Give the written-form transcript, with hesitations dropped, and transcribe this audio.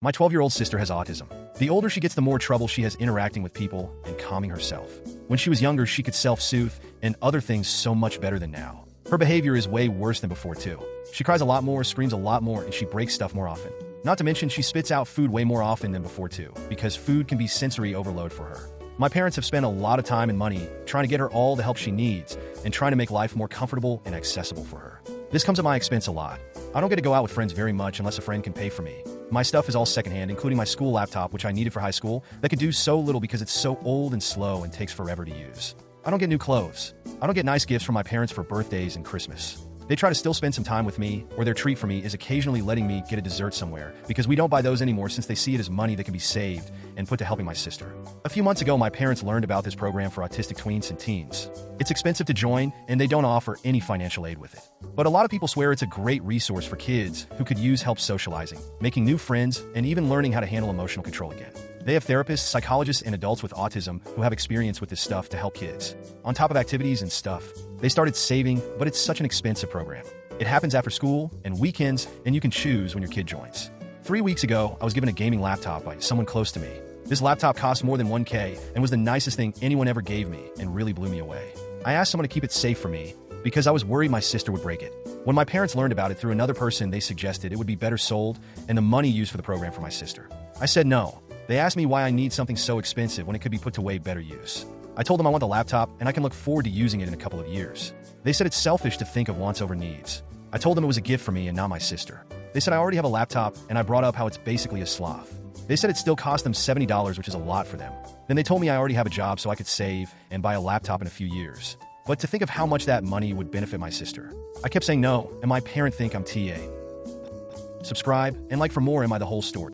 My 12-year-old sister has autism. The older she gets, the more trouble she has interacting with people and calming herself. When she was younger, she could self-soothe and other things so much better than now. Her behavior is way worse than before too. She cries a lot more, screams a lot more, and she breaks stuff more often. Not to mention, she spits out food way more often than before too, because food can be sensory overload for her. My parents have spent a lot of time and money trying to get her all the help she needs and trying to make life more comfortable and accessible for her. This comes at my expense a lot. I don't get to go out with friends very much unless a friend can pay for me. My stuff is all secondhand, including my school laptop, which I needed for high school, that could do so little because it's so old and slow and takes forever to use. I don't get new clothes. I don't get nice gifts from my parents for birthdays and Christmas. They try to still spend some time with me, or their treat for me is occasionally letting me get a dessert somewhere, because we don't buy those anymore since they see it as money that can be saved and put to helping my sister. A few months ago, my parents learned about this program for autistic tweens and teens. It's expensive to join, and they don't offer any financial aid with it. But a lot of people swear it's a great resource for kids who could use help socializing, making new friends, and even learning how to handle emotional control again. They have therapists, psychologists, and adults with autism who have experience with this stuff to help kids. On top of activities and stuff, they started saving, but it's such an expensive program. It happens after school and weekends, and you can choose when your kid joins. 3 weeks ago, I was given a gaming laptop by someone close to me. This laptop cost more than $1,000 and was the nicest thing anyone ever gave me and really blew me away. I asked someone to keep it safe for me because I was worried my sister would break it. When my parents learned about it through another person, they suggested it would be better sold and the money used for the program for my sister. I said no. They asked me why I need something so expensive when it could be put to way better use. I told them I want the laptop and I can look forward to using it in a couple of years. They said it's selfish to think of wants over needs. I told them it was a gift for me and not my sister. They said I already have a laptop, and I brought up how it's basically a sloth. They said it still cost them $70, which is a lot for them. Then they told me I already have a job so I could save and buy a laptop in a few years. But to think of how much that money would benefit my sister. I kept saying no, and my parents think I'm TA. Subscribe and like for more Am I the Whole Story.